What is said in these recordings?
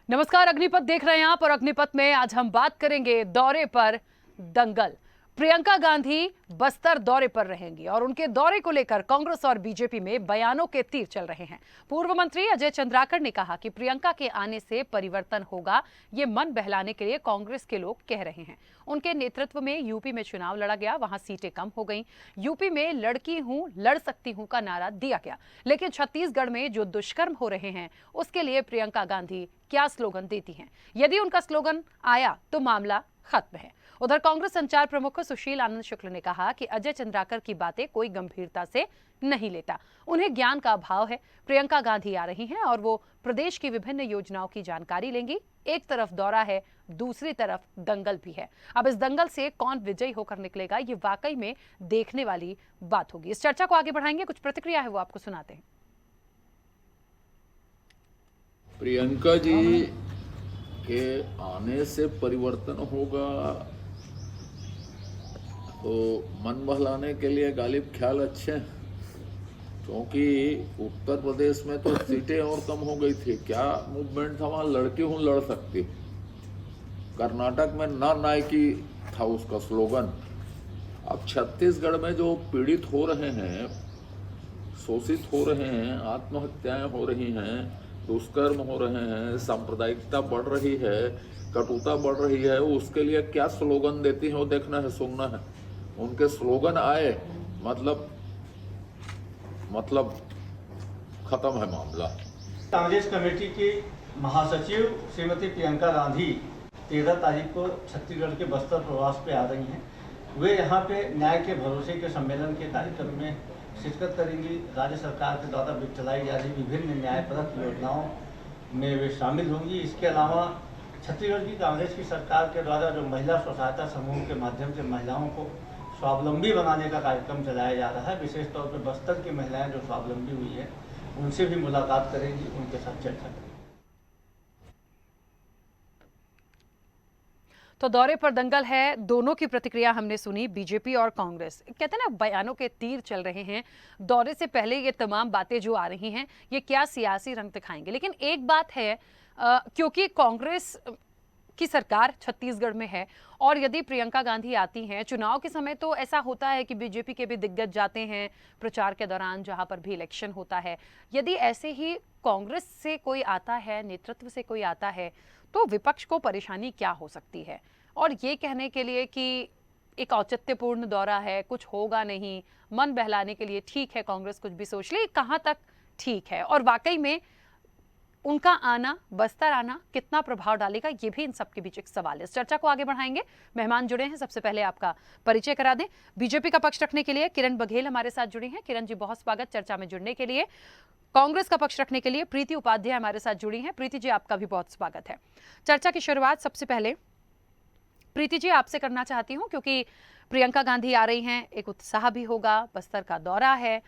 नमस्कार, अग्निपथ देख रहे हैं आप और अग्निपथ में आज हम बात करेंगे दौरे पर दंगल। प्रियंका गांधी बस्तर दौरे पर रहेंगी और उनके दौरे को लेकर कांग्रेस और बीजेपी में बयानों के तीर चल रहे हैं। पूर्व मंत्री अजय चंद्राकर ने कहा कि प्रियंका के आने से परिवर्तन होगा, ये मन बहलाने के लिए कांग्रेस के लोग कह रहे हैं। उनके नेतृत्व में यूपी में चुनाव लड़ा गया, वहां सीटें कम हो गईं। यूपी में लड़की हूं, लड़ सकती हूं का नारा दिया गया, लेकिन छत्तीसगढ़ में जो दुष्कर्म हो रहे हैं उसके लिए प्रियंका गांधी क्या स्लोगन देती हैं? यदि उनका स्लोगन आया तो मामला खत्म है। उधर कांग्रेस संचार प्रमुख सुशील आनंद शुक्ल ने कहा कि अजय चंद्राकर की बातें कोई गंभीरता से नहीं लेता, उन्हें ज्ञान का अभाव है। प्रियंका गांधी आ रही हैं और वो प्रदेश की विभिन्न योजनाओं की जानकारी लेंगी। एक तरफ दौरा है, दूसरी तरफ दंगल भी है। अब इस दंगल से कौन विजयी होकर निकलेगा, ये वाकई में देखने वाली बात होगी। इस चर्चा को आगे बढ़ाएंगे, कुछ प्रतिक्रिया है वो आपको सुनाते हैं। प्रियंका जी के आने से परिवर्तन होगा तो मन बहलाने के लिए गालिब ख्याल अच्छे हैं, क्योंकि उत्तर प्रदेश में तो सीटें और कम हो गई थी। क्या मूवमेंट था वहां, लड़की हूं लड़ सकती। कर्नाटक में ना नायकी था उसका स्लोगन। अब छत्तीसगढ़ में जो पीड़ित हो रहे हैं, शोषित हो रहे हैं, आत्महत्याएं हो रही हैं, दुष्कर्म हो रहे हैं, सांप्रदायिकता बढ़ रही है, कटुता बढ़ रही है, उसके लिए क्या स्लोगन देती है वो देखना है, सुनना है। उनके स्लोगन आए मतलब खत्म है मामला। कांग्रेस कमेटी की महासचिव श्रीमती प्रियंका गांधी 13 तारीख को छत्तीसगढ़ के बस्तर प्रवास पे आ रही हैं। वे यहाँ पे न्याय के भरोसे के सम्मेलन के कार्यक्रम में शिरकत करेंगी। राज्य सरकार के द्वारा चलाई जा रही विभिन्न न्यायप्रद योजनाओं में वे शामिल होंगी। इसके अलावा छत्तीसगढ़ की कांग्रेस की सरकार के द्वारा जो महिला स्व सहायता समूह के माध्यम से महिलाओं को स्वावलंबी बनाने का कार्यक्रम चलाया जा रहा है, विशेष तौर पर बस्तर की महिलाएं जो स्वावलंबी हुई हैं उनसे भी मुलाकात करेंगी, उनके साथ चर्चा करेंगी। तो दौरे पर दंगल है, दोनों की प्रतिक्रिया हमने सुनी। बीजेपी और कांग्रेस कहते हैं ना, बयानों के तीर चल रहे हैं। दौरे से पहले ये तमाम बातें जो आ रही हैं, ये क्या सियासी रंग दिखाएंगे। लेकिन एक बात है, क्योंकि कांग्रेस की सरकार छत्तीसगढ़ में है और यदि प्रियंका गांधी आती हैं चुनाव के समय, तो ऐसा होता है कि बीजेपी के भी दिग्गज जाते हैं प्रचार के दौरान, जहां पर भी इलेक्शन होता है। यदि ऐसे ही कांग्रेस से कोई आता है, नेतृत्व से कोई आता है, तो विपक्ष को परेशानी क्या हो सकती है। और ये कहने के लिए कि एक औचित्यपूर्ण दौरा है, कुछ होगा नहीं, मन बहलाने के लिए ठीक है, कांग्रेस कुछ भी सोच ले, कहां तक ठीक है। और वाकई में उनका आना, बस्तर आना कितना प्रभाव डालेगा, ये भी इन सबके बीच एक सवाल है। इस चर्चा को आगे बढ़ाएंगे। मेहमान जुड़े हैं, सबसे पहले आपका परिचय करा दें। बीजेपी का पक्ष रखने के लिए किरण बघेल हमारे साथ जुड़ी हैं। किरण जी, बहुत स्वागत चर्चा में जुड़ने के लिए। कांग्रेस का पक्ष रखने के लिए प्रीति उपाध्याय हमारे साथ जुड़ी हैं। प्रीति जी, आपका भी बहुत स्वागत है। चर्चा की शुरुआत सबसे पहले प्रीति जी आपसे करना चाहती हूँ, क्योंकि प्रियंका गांधी आ रही हैं, एक उत्साह भी होगा, बस्तर का दौरा है।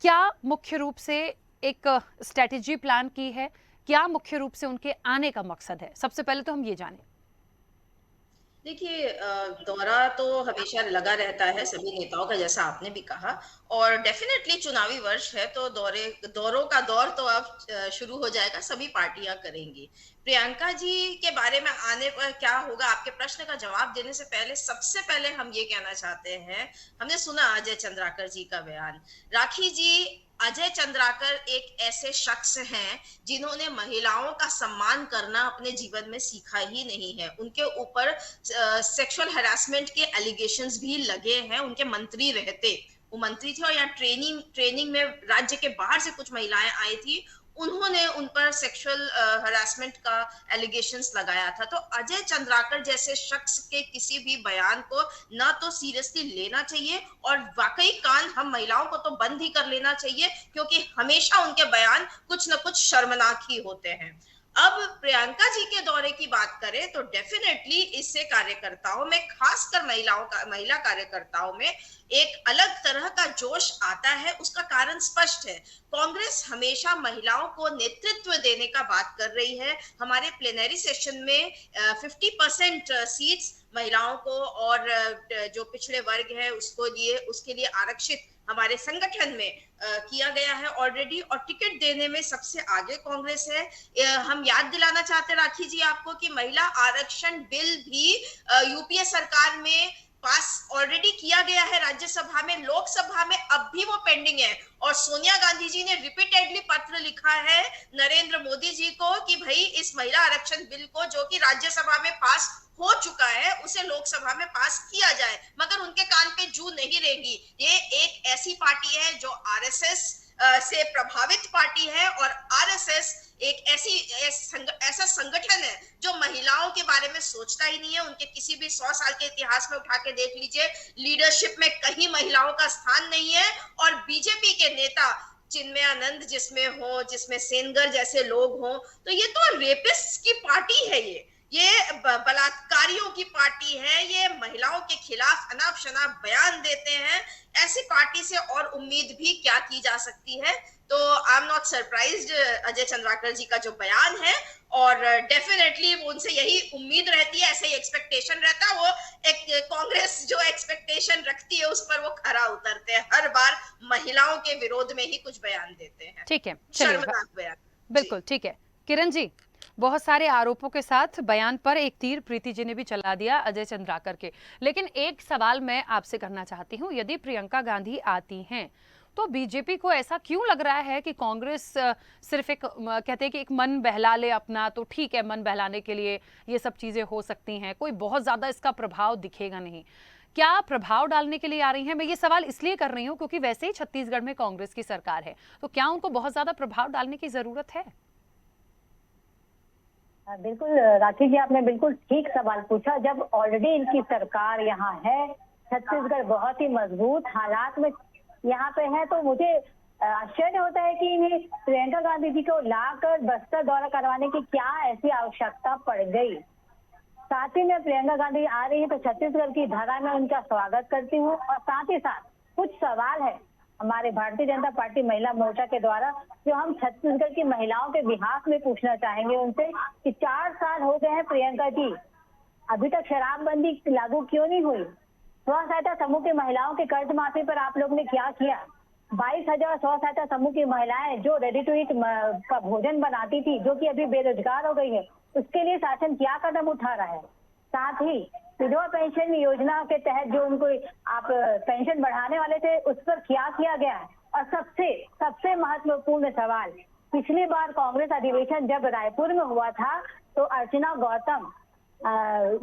क्या मुख्य रूप से एक स्ट्रेटेजी प्लान की है, क्या मुख्य रूप से उनके आने का मकसद है? सबसे पहले तो हम ये जानें। देखिए, दौरा तो हमेशा लगा रहता है सभी नेताओं का, जैसा आपने भी कहा। और डेफिनेटली चुनावी वर्ष है तो दौरों का दौर तो अब शुरू हो जाएगा, सभी पार्टियां करेंगी। प्रियंका जी के बारे में आने पर क्या होगा, आपके प्रश्न का जवाब देने से पहले सबसे पहले हम ये कहना चाहते हैं, हमने सुना अजय चंद्राकर जी का बयान। राखी जी, अजय चंद्राकर एक ऐसे शख्स हैं जिन्होंने महिलाओं का सम्मान करना अपने जीवन में सीखा ही नहीं है। उनके ऊपर सेक्सुअल हैरेसमेंट के एलिगेशंस भी लगे हैं। उनके मंत्री रहते, वो मंत्री थे और यहाँ ट्रेनिंग में राज्य के बाहर से कुछ महिलाएं आई थी, उन्होंने उन पर सेक्सुअल हरासमेंट का एलिगेशंस लगाया था। तो अजय चंद्राकर जैसे शख्स के किसी भी बयान को ना तो सीरियसली लेना चाहिए, और वाकई कान हम महिलाओं को तो बंद ही कर लेना चाहिए, क्योंकि हमेशा उनके बयान कुछ ना कुछ शर्मनाक ही होते हैं। अब प्रियंका जी के दौरे की बात करें तो डेफिनेटली इससे कार्यकर्ताओं में, खासकर महिला कार्यकर्ताओं में एक अलग तरह का जोश आता है। उसका कारण स्पष्ट है, कांग्रेस हमेशा महिलाओं को नेतृत्व देने का बात कर रही है। हमारे प्लेनरी सेशन में 50% सीट्स महिलाओं को और जो पिछड़े वर्ग है उसके लिए आरक्षित हमारे संगठन में किया गया है ऑलरेडी, और टिकट देने में सबसे आगे कांग्रेस है। हम याद दिलाना चाहते हैं राखी जी आपको कि महिला आरक्षण बिल भी यूपीए सरकार में पास ऑलरेडी किया गया है राज्यसभा में, लोकसभा में अब भी वो पेंडिंग है। और सोनिया गांधी जी ने रिपीटेडली पत्र लिखा है नरेंद्र मोदी जी को कि भाई इस महिला आरक्षण बिल को, जो कि राज्यसभा में पास हो चुका है, उसे लोकसभा में पास किया जाए, मगर उनके कान पे जू नहीं रहेगी। ये एक ऐसी पार्टी है जो आरएसएस से प्रभावित पार्टी है, और आरएसएस एक ऐसा संगठन है जो महिलाओं के बारे में सोचता ही नहीं है। उनके किसी भी 100 साल के इतिहास में उठा के देख लीजिए, लीडरशिप में कहीं महिलाओं का स्थान नहीं है। और बीजेपी के नेता चिन्मय आनंद जिसमें सेनगर जैसे लोग हों, तो ये तो रेपिस्ट की पार्टी है, ये बलात्कारियों की पार्टी है, ये महिलाओं के खिलाफ अनाप शनाप बयान देते हैं। ऐसी पार्टी से और उम्मीद भी क्या की जा सकती है। तो I am not surprised Ajay Chandrakar ji का जो बयान है, और डेफिनेटली उनसे यही उम्मीद रहती है, ऐसे ही एक्सपेक्टेशन रहता है। वो एक कांग्रेस जो एक्सपेक्टेशन रखती है उस पर वो खरा उतरते हैं, हर बार महिलाओं के विरोध में ही कुछ बयान देते हैं। ठीक है, शर्मनाक बयान। बिल्कुल ठीक है। किरण जी, बहुत सारे आरोपों के साथ बयान पर एक तीर प्रीति जी ने भी चला दिया अजय चंद्राकर के, लेकिन एक सवाल मैं आपसे करना चाहती हूं, यदि प्रियंका गांधी आती हैं तो बीजेपी को ऐसा क्यों लग रहा है कि कांग्रेस सिर्फ एक कहते हैं कि एक मन बहला ले अपना, तो ठीक है, मन बहलाने के लिए ये सब चीजें हो सकती हैं, कोई बहुत ज्यादा इसका प्रभाव दिखेगा नहीं। क्या प्रभाव डालने के लिए आ रही हैं? मैं ये सवाल इसलिए कर रही हूं क्योंकि वैसे ही छत्तीसगढ़ में कांग्रेस की सरकार है, तो क्या उनको बहुत ज्यादा प्रभाव डालने की जरूरत है? बिल्कुल राखी जी, आपने बिल्कुल ठीक सवाल पूछा। जब ऑलरेडी इनकी सरकार यहाँ है, छत्तीसगढ़ बहुत ही मजबूत हालात में यहाँ पे है, तो मुझे आश्चर्य होता है कि इन्हें प्रियंका गांधी जी को लाकर बस्तर दौरा करवाने की क्या ऐसी आवश्यकता पड़ गई। साथ ही में प्रियंका गांधी आ रही है तो छत्तीसगढ़ की धरा में उनका स्वागत करती हूँ, और साथ ही साथ कुछ सवाल है हमारे भारतीय जनता पार्टी महिला मोर्चा के द्वारा जो हम छत्तीसगढ़ की महिलाओं के बिहाफ में पूछना चाहेंगे उनसे कि 4 साल हो गए हैं प्रियंका जी, अभी तक शराबबंदी लागू क्यों नहीं हुई? स्व सहायता समूह की महिलाओं के कर्ज माफी पर आप लोग ने क्या किया? 22,000 स्व सहायता समूह की महिलाएं जो रेडी टू ईट का भोजन बनाती थी, जो कि अभी बेरोजगार हो गई है, उसके लिए शासन क्या कदम उठा रहा है? साथ ही विधवा पेंशन योजना के तहत जो उनको आप पेंशन बढ़ाने वाले थे, उस पर क्या किया गया है? और सबसे महत्वपूर्ण सवाल, पिछली बार कांग्रेस अधिवेशन जब रायपुर में हुआ था तो अर्चना गौतम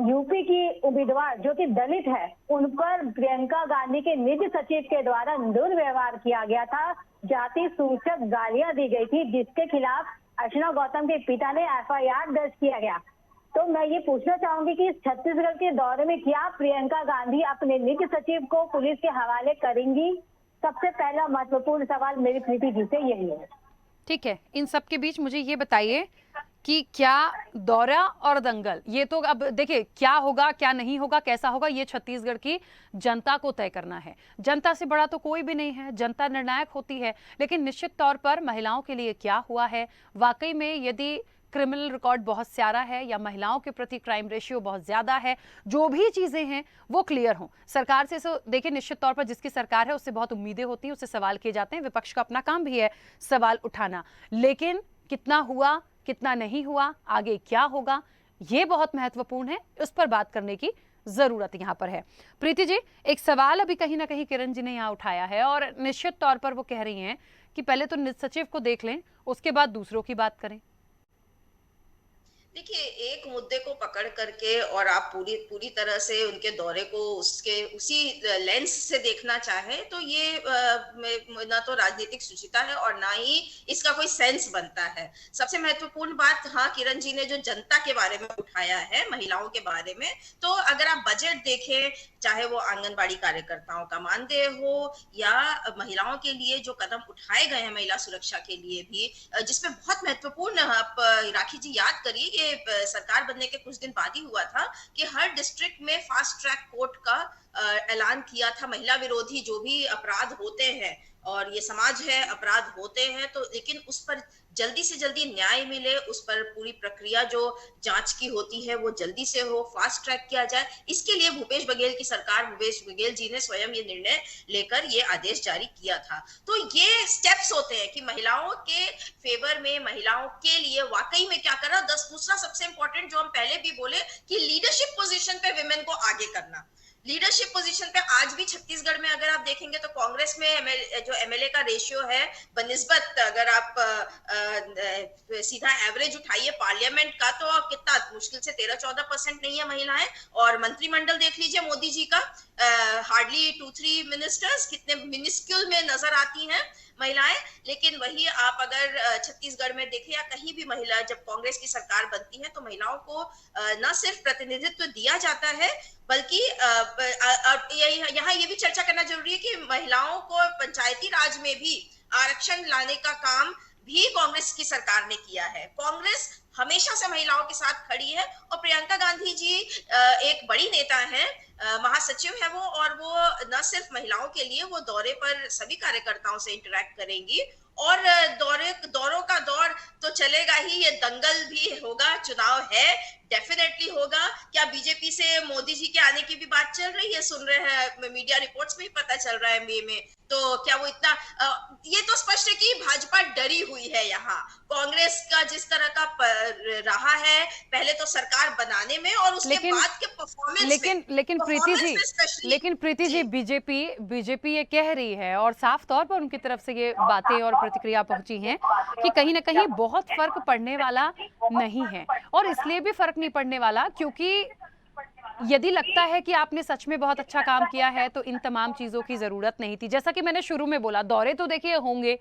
यूपी की उम्मीदवार जो कि दलित है, उन पर प्रियंका गांधी के निज सचिव के द्वारा दुर्व्यवहार किया गया था, जाति सूचक गालियां दी गई थी, जिसके खिलाफ अर्चना गौतम के पिता ने FIR दर्ज किया गया। तो मैं ये पूछना चाहूंगी कि छत्तीसगढ़ के दौरे में क्या प्रियंका गांधी अपने निज सचिव को पुलिस के हवाले करेंगी? सबसे पहला महत्वपूर्ण सवाल मेरी प्रीति जी से यही है। ठीक है, इन सब के बीच मुझे ये बताइए कि क्या दौरा और दंगल, ये तो अब देखिए क्या होगा क्या नहीं होगा कैसा होगा, ये छत्तीसगढ़ की जनता को तय करना है। जनता से बड़ा तो कोई भी नहीं है, जनता निर्णायक होती है। लेकिन निश्चित तौर पर महिलाओं के लिए क्या हुआ है, वाकई में यदि क्रिमिनल रिकॉर्ड बहुत सारा है या महिलाओं के प्रति क्राइम रेशियो बहुत ज्यादा है, जो भी चीजें हैं वो क्लियर हों। सरकार से देखिए निश्चित तौर पर जिसकी सरकार है उससे बहुत उम्मीदें होती हैं, उससे सवाल किए जाते हैं, विपक्ष का अपना काम भी है सवाल उठाना, लेकिन कितना हुआ कितना नहीं हुआ, आगे क्या होगा, ये बहुत महत्वपूर्ण है, उस पर बात करने की जरूरत यहाँ पर है। प्रीति जी, एक सवाल अभी कहीं ना कहीं किरण जी ने यहाँ उठाया है और निश्चित तौर पर वो कह रही हैं कि पहले तो निज सचिव को देख लें, उसके बाद दूसरों की बात करें। देखिए, एक मुद्दे को पकड़ करके और आप पूरी तरह से उनके दौरे को उसी लेंस से देखना चाहें तो ये ना तो राजनीतिक सुचिता है और ना ही इसका कोई सेंस बनता है। सबसे महत्वपूर्ण बात, हाँ, किरण जी ने जो जनता के बारे में उठाया है, महिलाओं के बारे में, तो अगर आप बजट देखें, चाहे वो आंगनबाड़ी कार्यकर्ताओं का मानदेय हो या महिलाओं के लिए जो कदम उठाए गए हैं महिला सुरक्षा के लिए भी, जिसमें बहुत महत्वपूर्ण, आप राखी जी याद करिए, सरकार बनने के कुछ दिन बाद ही हुआ था कि हर डिस्ट्रिक्ट में फास्ट ट्रैक कोर्ट का ऐलान किया था। महिला विरोधी जो भी अपराध होते हैं और ये समाज है, अपराध होते हैं, तो लेकिन उस पर जल्दी से जल्दी न्याय मिले, उस पर पूरी प्रक्रिया जो जांच की होती है वो जल्दी से हो, फास्ट ट्रैक किया जाए। इसके लिए भूपेश बघेल की सरकार, भूपेश बघेल जी ने स्वयं ये निर्णय लेकर ये आदेश जारी किया था। तो ये स्टेप्स होते हैं कि महिलाओं के फेवर में, महिलाओं के लिए वाकई में क्या करना। दूसरा सबसे इंपॉर्टेंट जो हम पहले भी बोले कि लीडरशिप पोजीशन पे विमेन को आगे करना। लीडरशिप पोजीशन पे आज भी छत्तीसगढ़ में अगर आप देखेंगे तो कांग्रेस में जो एमएलए का रेशियो है बनिस्बत, अगर आप सीधा एवरेज उठाइए पार्लियामेंट का, तो कितना मुश्किल से 13-14% नहीं है महिलाएं। और मंत्रिमंडल देख लीजिए मोदी जी का, हार्डली 2-3 मिनिस्टर्स, कितने मिनिस्क्यूल में नजर आती हैं महिलाएं। लेकिन वही आप अगर छत्तीसगढ़ में देखें या कहीं भी महिला, जब कांग्रेस की सरकार बनती है तो महिलाओं को न सिर्फ प्रतिनिधित्व दिया जाता है, बल्कि यहाँ ये भी चर्चा करना जरूरी है कि महिलाओं को पंचायती राज में भी आरक्षण लाने का काम भी कांग्रेस की सरकार ने किया है। कांग्रेस हमेशा से महिलाओं के साथ खड़ी है और प्रियंका गांधी जी एक बड़ी नेता है, महासचिव है वो, और वो न सिर्फ महिलाओं के लिए, वो दौरे पर सभी कार्यकर्ताओं से इंटरेक्ट करेंगी। और दौरों का दौर तो चलेगा ही, ये दंगल भी होगा, चुनाव है, डेफिनेटली होगा। क्या बीजेपी से मोदी जी के आने की भी बात चल रही है? सुन रहे हैं, मीडिया रिपोर्ट्स में ही पता चल रहा है मई में। तो क्या वो इतना ये तो स्पष्ट है कि भाजपा डरी हुई है यहाँ। कांग्रेस का जिस तरह का रहा है पहले तो सरकार बनाने में और उसके बाद के परफॉर्मेंस लेकिन प्रीति जी, बीजेपी ये कह रही है और साफ तौर पर उनकी तरफ से ये बातें और प्रतिक्रिया पहुंची हैं कि कहीं ना कहीं बहुत फर्क पड़ने वाला नहीं है। और इसलिए भी फर्क नहीं पड़ने वाला क्योंकि यदि लगता है कि आपने सच में बहुत अच्छा काम किया है तो इन तमाम चीजों की जरूरत नहीं थी। जैसा कि मैंने शुरू में बोला, दौरे तो देखिए होंगे,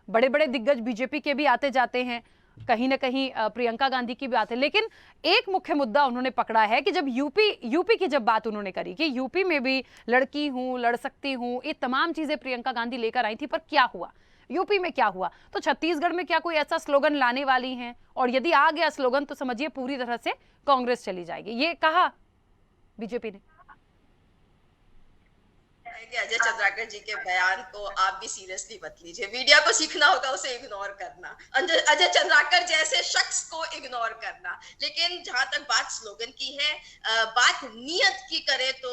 बड़े बड़े दिग्गज बीजेपी के भी आते जाते हैं, कहीं ना कहीं प्रियंका गांधी की बात है, लेकिन एक मुख्य मुद्दा उन्होंने पकड़ा है कि जब यूपी की जब बात उन्होंने करी कि यूपी में भी लड़की हूं, लड़ सकती हूं, ये तमाम चीजें प्रियंका गांधी लेकर आई थी, पर क्या हुआ यूपी में, क्या हुआ? तो छत्तीसगढ़ में क्या कोई ऐसा स्लोगन लाने वाली हैं? और यदि आ गया स्लोगन तो समझिए पूरी तरह से कांग्रेस चली जाएगी, ये कहा बीजेपी ने। अजय चंद्राकर जी के बयान को आप भी सीरियसली मत लीजिए। मीडिया को सीखना होगा उसे इग्नोर करना, अजय चंद्राकर जैसे शख्स को इग्नोर करना। लेकिन जहां तक बात स्लोगन की है, बात नियत की करे तो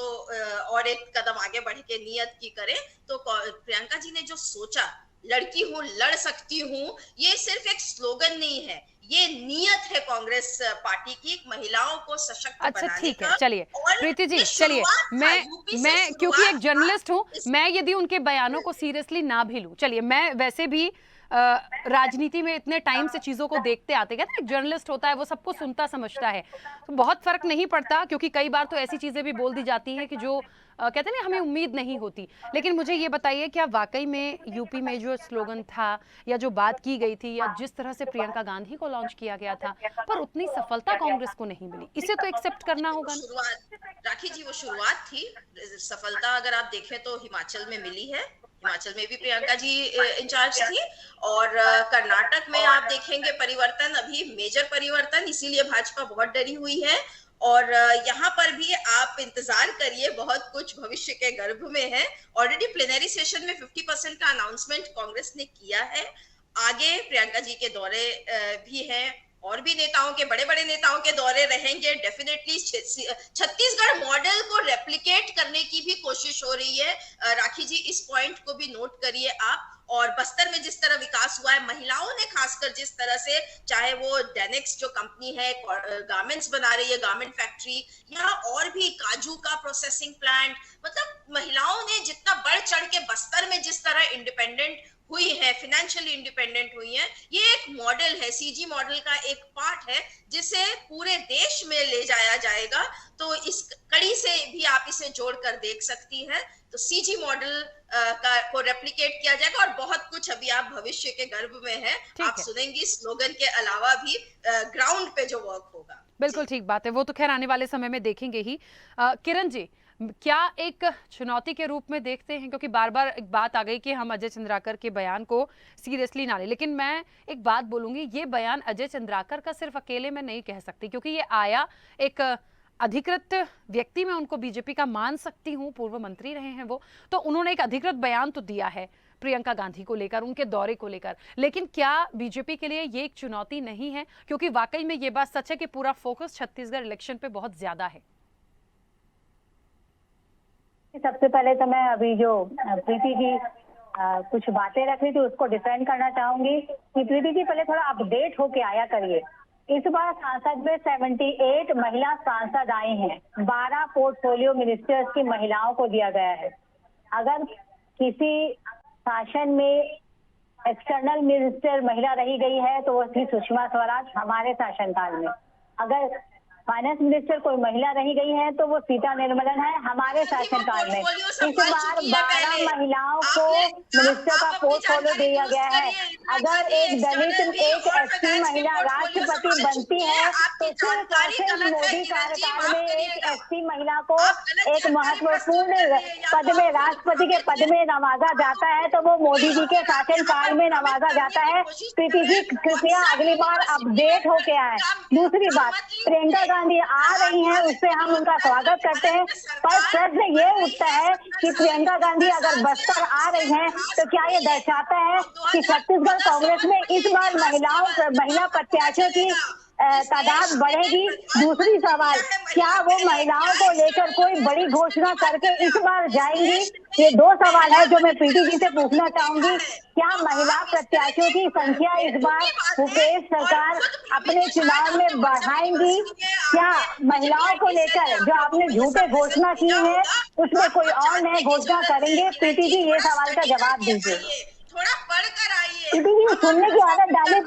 और एक कदम आगे बढ़ के नियत की करे तो प्रियंका जी ने जो सोचा, लड़की हूं, लड़ सकती हूं, ये सिर्फ एक स्लोगन नहीं है, ये नियत है कांग्रेस पार्टी की महिलाओं को सशक्त बनाने का। ठीक है, चलिए प्रीति जी, चलिए मैं क्योंकि एक जर्नलिस्ट हूं, मैं यदि उनके बयानों को सीरियसली ना भी लूं, चलिए मैं वैसे भी राजनीति में इतने टाइम से चीजों को देखते आते गए, एक जर्नलिस्ट होता है वो सबको सुनता समझता है, तो बहुत फर्क नहीं पड़ता, क्योंकि कई बार तो ऐसी चीजें भी बोल दी जाती हैं कि जो कहते हैं ना हमें उम्मीद नहीं होती। लेकिन मुझे ये बताइए, क्या वाकई में यूपी में जो स्लोगन था या जो बात की गई थी या जिस तरह से प्रियंका गांधी को लॉन्च किया गया था, पर उतनी सफलता कांग्रेस को नहीं मिली? इसे तो एक्सेप्ट करना होगा ना। शुरुआत राखी जी, वो शुरुआत थी, सफलता अगर आप देखें तो हिमाचल में मिली है, हिमाचल में भी प्रियंका जी इंचार्ज थी, और कर्नाटक में आप देखेंगे परिवर्तन, अभी मेजर परिवर्तन, इसीलिए भाजपा बहुत डरी हुई है। और यहाँ पर भी आप इंतजार करिए, बहुत कुछ भविष्य के गर्भ में है। ऑलरेडी प्लेनरी सेशन में 50% का अनाउंसमेंट कांग्रेस ने किया है। आगे प्रियंका जी के दौरे भी हैं, और भी नेताओं के, बड़े बड़े नेताओं के दौरे रहेंगे। डेफिनेटली छत्तीसगढ़ मॉडल को रेप्लिकेट करने की भी कोशिश हो रही है। राखी जी, इस पॉइंट को भी नोट करिए आप। और बस्तर में जिस तरह विकास हुआ है, महिलाओं ने खासकर जिस तरह से, चाहे वो डेनिक्स जो कंपनी है गारमेंट्स बना रही है, गारमेंट फैक्ट्री, या और भी काजू का प्रोसेसिंग प्लांट, मतलब महिलाओं ने जितना बढ़ चढ़ के बस्तर में जिस तरह इंडिपेंडेंट हुई है, फाइनेंशियली इंडिपेंडेंट हुई है, ये एक मॉडल है, सीजी मॉडल का एक पार्ट है जिसे पूरे देश में ले जाया जाएगा। तो इस कड़ी से भी आप इसे जोड़कर देख सकती हैं। तो सीजी मॉडल को रेप्लिकेट किया जाएगा, और बहुत कुछ अभी आप भविष्य के गर्भ में है, आप सुनेंगी स्लोगन के अलावा भी ग्राउंड पे जो वर्क होगा। बिल्कुल ठीक बात है, वो तो खैर आने वाले समय में देखेंगे ही। किरण जी, क्या एक चुनौती के रूप में देखते हैं, क्योंकि बार बार एक बात आ गई कि हम अजय चंद्राकर के बयान को सीरियसली ना लें, लेकिन मैं एक बात बोलूंगी, ये बयान अजय चंद्राकर का सिर्फ अकेले में नहीं कह सकती, क्योंकि ये आया एक अधिकृत व्यक्ति, मैं उनको बीजेपी का मान सकती हूँ, पूर्व मंत्री रहे हैं वो, तो उन्होंने एक अधिकृत बयान तो दिया है। प्रियंका गांधी को लेकर, उनके दौरे को लेकर। लेकिन क्या बीजेपी के लिए ये एक चुनौती नहीं है, क्योंकि वाकई में ये बात सच है कि पूरा फोकस छत्तीसगढ़ इलेक्शन पे बहुत ज्यादा है। सबसे पहले तो मैं अभी जो प्रीति जी कुछ बातें रख रही थी उसको डिफेंड करना चाहूंगी कि प्रीति जी पहले थोड़ा अपडेट होके आया करिए। इस बार सांसद में 78 महिला सांसद आई हैं, 12 पोर्टफोलियो मिनिस्टर्स की महिलाओं को दिया गया है। अगर किसी शासन में एक्सटर्नल मिनिस्टर महिला रही गई है तो वो थी सुषमा स्वराज हमारे शासनकाल में। अगर फाइनेंस मिनिस्टर कोई महिला रही गई है तो वो सीता निर्मलन है हमारे शासनकाल में। इस बार 12 महिलाओं को मिनिस्टर का पोर्टफोलियो दिया गया है। अगर एक दलित एक एससी महिला राष्ट्रपति बनती है तो फिर कैसे मोदी कार्यकाल में एक एससी महिला को एक महत्वपूर्ण पद में, राष्ट्रपति के पद में नवाजा जाता है तो वो मोदी जी के शासनकाल में नवाजा जाता है। प्रीति जी कृपया अगली बार अपडेट होके आए। दूसरी बात, प्रियंका गांधी आ रही हैं, उससे हम उनका स्वागत करते हैं, पर प्रश्न ये उठता है कि प्रियंका गांधी अगर बस्तर आ रही हैं तो क्या ये दर्शाता है कि छत्तीसगढ़ कांग्रेस में इस बार महिला प्रत्याशियों की तादाद बढ़ेगी? दूसरी सवाल, क्या वो महिलाओं को लेकर कोई बड़ी घोषणा करके इस बार जाएंगी? ये दो सवाल है जो मैं प्रीति जी से पूछना चाहूंगी। क्या महिला प्रत्याशियों की संख्या इस बार भूपेश सरकार अपने चुनाव में बढ़ाएंगी? क्या महिलाओं को लेकर जो आपने झूठे घोषणा की है उसमें कोई और नए घोषणा करेंगे? प्रीति जी ये सवाल का जवाब दीजिए। थोड़ा पढ़कर आइए। प्रीति जी सुनने की आदत डालिए।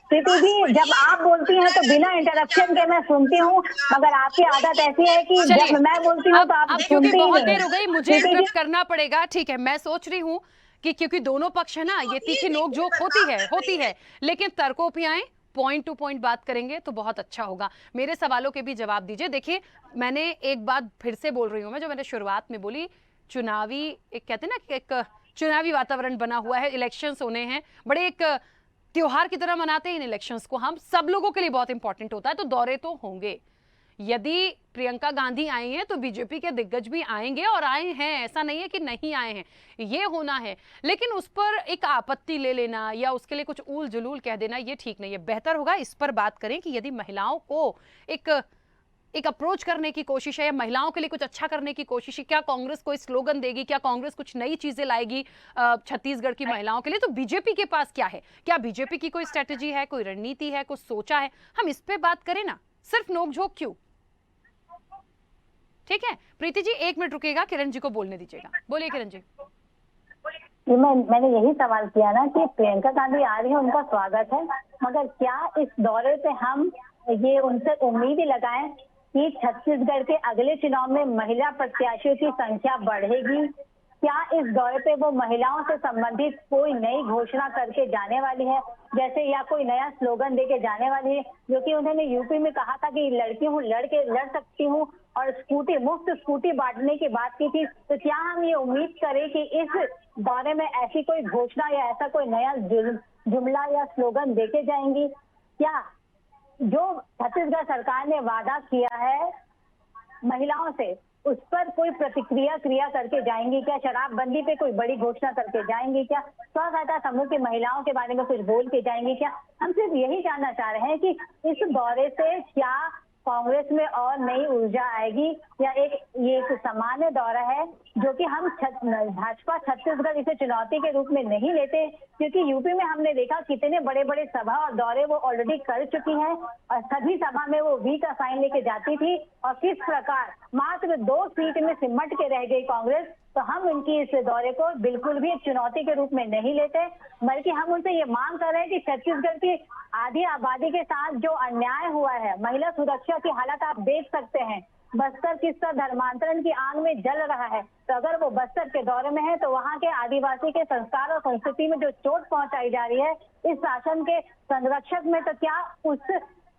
प्रीति जी जब आप बोलती हैं तो बिना इंटरप्शन के मैं सुनती हूँ, मगर आपकी आदत ऐसी है कि जब मैं बोलती हूँ तो आप क्योंकि सुनती बहुत नहीं। देर हो गई, मुझे इंटरप्ट करना पड़ेगा। ठीक है, मैं सोच रही हूँ कि क्योंकि दोनों पक्ष है ना, ये तीखी नोकझोंक होती है, लेकिन तर्कों पे आए, पॉइंट टू पॉइंट बात करेंगे तो बहुत अच्छा होगा। मेरे सवालों के भी जवाब दीजिए। देखिए, मैंने एक बात फिर से बोल रही हूँ, मैं जो मैंने शुरुआत में बोली, चुनावी एक कहते हैं ना, एक चुनावी वातावरण बना हुआ है, इलेक्शंस होने हैं, बड़े एक त्योहार की तरह मनाते हैं इन इलेक्शंस को, हम सब लोगों के लिए बहुत इंपॉर्टेंट होता है, तो दौरे तो होंगे। यदि प्रियंका गांधी आई हैं तो बीजेपी के दिग्गज भी आएंगे, और आए हैं, ऐसा नहीं है कि नहीं आए हैं, ये होना है। लेकिन उस पर एक आपत्ति ले लेना या उसके लिए कुछ ऊल जुलूल कह देना, ये ठीक नहीं है। बेहतर होगा इस पर बात करें कि यदि महिलाओं को एक अप्रोच करने की कोशिश है या महिलाओं के लिए कुछ अच्छा करने की कोशिश है, क्या कांग्रेस कोई स्लोगन देगी, क्या कांग्रेस कुछ नई चीजें लाएगी छत्तीसगढ़ की महिलाओं के लिए, तो बीजेपी के पास क्या है? क्या बीजेपी की कोई स्ट्रेटेजी है, कोई रणनीति है, कुछ सोचा है? हम इस पे बात करें ना, सिर्फ नोकझोंक क्यों? ठीक है प्रीति जी, 1 मिनट रुकेगा, किरण जी को बोलने दीजिएगा। बोलिए किरण जी। मैंने यही सवाल किया ना कि प्रियंका गांधी आ रही है, उनका स्वागत है, मगर क्या इस दौरे से हम ये उनसे उम्मीद ही लगाएं कि छत्तीसगढ़ के अगले चुनाव में महिला प्रत्याशियों की संख्या बढ़ेगी? क्या इस दौरे पे वो महिलाओं से संबंधित कोई नई घोषणा करके जाने वाली है, जैसे या कोई नया स्लोगन देके जाने वाली है? जो कि उन्होंने यूपी में कहा था कि लड़की हूँ, लड़ सकती हूँ, और मुफ्त स्कूटी बांटने की बात की थी। तो क्या हम ये उम्मीद करें कि इस दौरे में ऐसी कोई घोषणा या ऐसा कोई नया जुमला या स्लोगन देके जाएंगी? क्या जो छत्तीसगढ़ सरकार ने वादा किया है महिलाओं से, उस पर कोई क्रिया करके जाएंगी? क्या शराबबंदी पे कोई बड़ी घोषणा करके जाएंगी? क्या स्व सहायता समूह की महिलाओं के बारे में कुछ बोल के जाएंगी? क्या हम सिर्फ यही जानना चाह रहे हैं कि इस दौरे से क्या कांग्रेस में और नई ऊर्जा आएगी, या ये एक सामान्य दौरा है जो कि हम भाजपा छत्तीसगढ़ इसे चुनौती के रूप में नहीं लेते? क्योंकि यूपी में हमने देखा कितने बड़े बड़े सभा और दौरे वो ऑलरेडी कर चुकी हैं, और सभी सभा में वो वी का साइन लेके जाती थी, और किस प्रकार मात्र 2 सीट में सिमट के रह गई कांग्रेस। तो हम उनकी इस दौरे को बिल्कुल भी एक चुनौती के रूप में नहीं लेते, बल्कि हम उनसे ये मांग कर रहे हैं कि छत्तीसगढ़ की आधी आबादी के साथ जो अन्याय हुआ है, महिला सुरक्षा की हालत आप देख सकते हैं, बस्तर किस तरह धर्मांतरण की आग में जल रहा है। तो अगर वो बस्तर के दौरे में है तो वहाँ के आदिवासी के संस्कार और संस्कृति में जो चोट पहुंचाई जा रही है इस शासन के संरक्षक में, तो क्या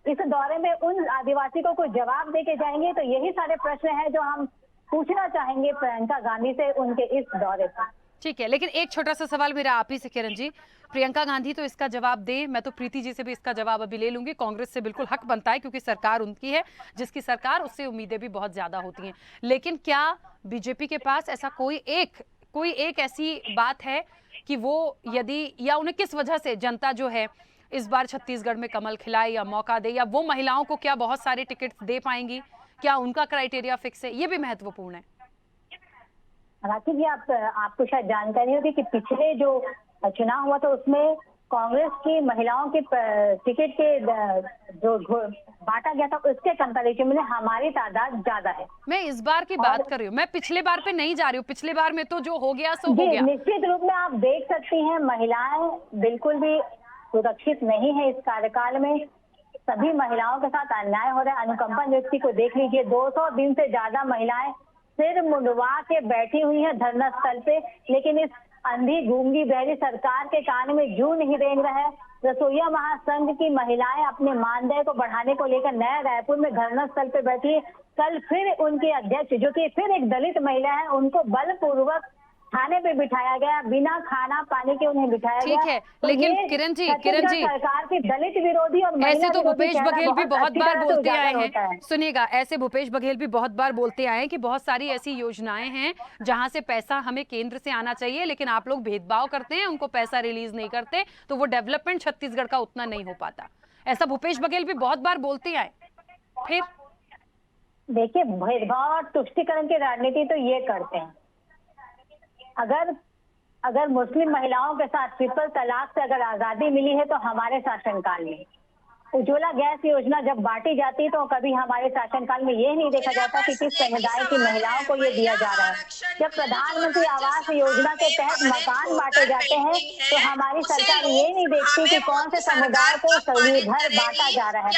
इस दौरे में उन आदिवासी को कोई जवाब दे के जाएंगे? तो यही सारे प्रश्न हैं जो हम पूछना चाहेंगे प्रियंका गांधी से उनके इस दौरे पर। ठीक है, लेकिन एक छोटा सा सवाल मेरा आप ही से किरण जी। प्रियंका गांधी तो इसका जवाब दे, मैं तो प्रीति जी से भी इसका जवाब अभी ले लूंगी। कांग्रेस से बिल्कुल हक बनता है क्योंकि सरकार उनकी है, जिसकी सरकार उससे उम्मीदें भी बहुत ज्यादा होती हैं। लेकिन क्या बीजेपी के पास ऐसा कोई एक कोई एक ऐसी बात है कि वो यदि या उन्हें किस वजह से जनता जो है इस बार छत्तीसगढ़ में कमल खिलाए या मौका दे, या वो महिलाओं को क्या बहुत सारे टिकट दे पाएंगी, क्या उनका क्राइटेरिया फिक्स है, ये भी महत्वपूर्ण है। राखी जी, आपको शायद जानकारी होगी कि पिछले जो चुनाव हुआ था उसमें कांग्रेस की महिलाओं के टिकट के जो बांटा गया था उसके कंपैरिजन में हमारी तादाद ज्यादा है। मैं इस बार की बात कर रही हूँ, मैं पिछले बार पे नहीं जा रही हूँ। पिछले बार में तो जो हो गया सो हो गया। निश्चित रूप में आप देख सकती हैं महिलाएं बिल्कुल भी सुरक्षित नहीं है इस कार्यकाल में। सभी महिलाओं के साथ अन्याय हो रहा है। अनुकंपा नियुक्ति को देख लीजिए, 200 दिन से ज्यादा महिलाएं सिर मुंडवा के बैठी हुई है धरना स्थल पे, लेकिन इस अंधी गूंगी बहरी सरकार के कान में जू नहीं रेंग रहा है। रसोईया महासंघ की महिलाएं अपने मानदेय को बढ़ाने को लेकर नया रायपुर में धरना स्थल पे बैठी है। कल फिर उनके अध्यक्ष जो कि फिर एक दलित महिला है, उनको बलपूर्वक थाने पे बिठाया गया, बिना खाना पानी के उन्हें बिठाया गया। ठीक है, तो लेकिन ये किरण जी सरकार की दलित विरोधी और ऐसे तो महिला भूपेश विरोधी बघेल भी चेहरा बहुत अच्छी बार तरह से बोलते आए उजागर होता हैं। है। सुनिएगा, ऐसे भूपेश बघेल भी बहुत बार बोलते आए हैं कि बहुत सारी ऐसी योजनाएं हैं जहां से पैसा हमें केंद्र से आना चाहिए, लेकिन आप लोग भेदभाव करते हैं, उनको पैसा रिलीज नहीं करते, तो वो डेवलपमेंट छत्तीसगढ़ का उतना नहीं हो पाता। ऐसा भूपेश बघेल भी बहुत बार बोलते आए। फिर देखिए, भेदभाव और तुष्टिकरण की राजनीति तो ये करते हैं। अगर मुस्लिम महिलाओं के साथ ट्रिपल तलाक से अगर आजादी मिली है तो हमारे शासनकाल में। उज्ज्वला गैस योजना जब बांटी जाती है तो कभी हमारे शासनकाल में ये नहीं देखा जाता कि किस समुदाय की महिलाओं को ये दिया जा रहा है। जब प्रधानमंत्री आवास योजना के तहत मकान बांटे जाते हैं तो हमारी सरकार ये नहीं देखती कि कौन से समुदाय को घर बांटा जा रहा है।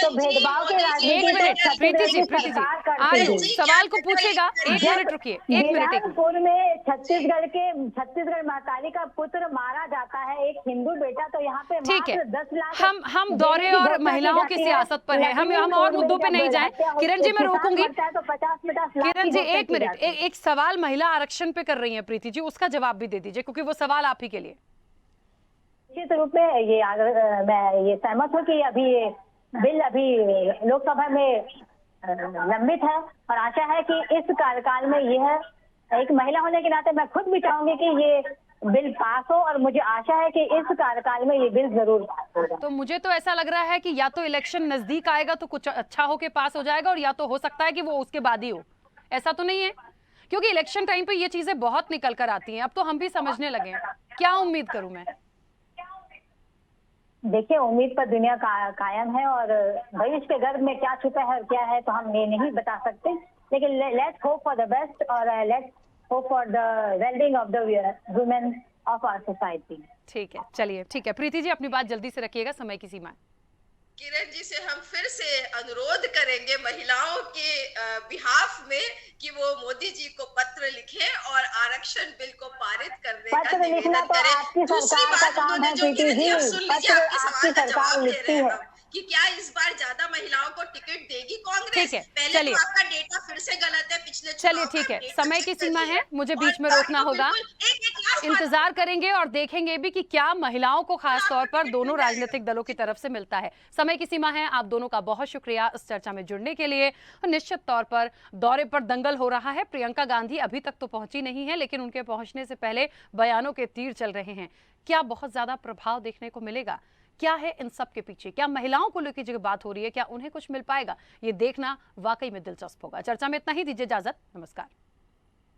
तो भेदभाव की राजनीति तो प्रीति जी सरकार आ करती रही हूँ, है। सवाल को पूछेगा। एक मिनट रुकिए, एक मिनट। बिलासपुर में छत्तीसगढ़ महतारी का पुत्र मारा जाता है, एक हिंदू बेटा, तो यहाँ पे ठीक है, मात्र 10 लाख हम दौरे और महिलाओं की सियासत पर है, हम और मुद्दों पे नहीं जाएं। किरण जी, मैं रोकूंगी। किरण जी, एक मिनट, एक सवाल महिला आरक्षण पे कर रही हैं प्रीति जी, उसका जवाब भी दे दीजिए क्योंकि वो सवाल आप ही के लिए। निश्चित रूप में मैं ये सहमत हूँ कि अभी ये बिल अभी लोकसभा में लंबित है और आशा है कि इस कार्यकाल में यह एक महिला होने के नाते मैं खुद भी चाहूंगी कि ये बिल पास हो, और मुझे आशा है कि इस कार्यकाल में ये बिल जरूर पास होगा। तो मुझे तो ऐसा लग रहा है कि या तो इलेक्शन नजदीक आएगा तो कुछ अच्छा होके पास हो जाएगा, और या तो हो सकता है कि वो उसके बाद ही हो। ऐसा तो नहीं है, क्योंकि इलेक्शन टाइम पे ये चीजें बहुत निकल कर आती हैं। अब तो हम भी समझने लगे हैं। क्या उम्मीद करूं मैं? देखिए, उम्मीद पर दुनिया कायम है, और भविष्य के गर्भ में क्या छुपा है और क्या है तो हम ये नहीं बता सकते, लेकिन let's hope for the best और let's hope for the well-being of the women of our society। ठीक है, चलिए, ठीक है प्रीति जी, अपनी बात जल्दी से रखिएगा, समय की सीमा है। किरण जी से हम फिर से अनुरोध करेंगे महिलाओं के बिहाफ में कि वो मोदी जी को पत्र लिखें और आरक्षण बिल को पारित करने का निवेदन करें। दूसरी बात उन्होंने जो सुन लीजिए, आपके सवाल का जवाब दे रहे हैं कि क्या इस बार ज्यादा महिलाओं को टिकट देगी कांग्रेस? पहले तो आपका डेटा फिर से गलत है, पिछले चलिए ठीक है, समय की सीमा है, मुझे बीच में रोकना होगा। इंतजार करेंगे और देखेंगे भी कि क्या महिलाओं को खास तौर पर दोनों राजनीतिक दलों की तरफ से मिलता है। समय की सीमा है। आप दोनों का बहुत शुक्रिया इस चर्चा में जुड़ने के लिए। निश्चित तौर पर दौरे पर दंगल हो रहा है। प्रियंका गांधी अभी तक तो पहुंची नहीं है, लेकिन उनके पहुंचने से पहले बयानों के तीर चल रहे हैं। क्या बहुत ज्यादा प्रभाव देखने को मिलेगा? क्या है इन सब के पीछे? क्या महिलाओं को लेकर जो बात हो रही है, क्या उन्हें कुछ मिल पाएगा? ये देखना वाकई में दिलचस्प होगा। चर्चा में इतना ही, दीजिए इजाजत, नमस्कार।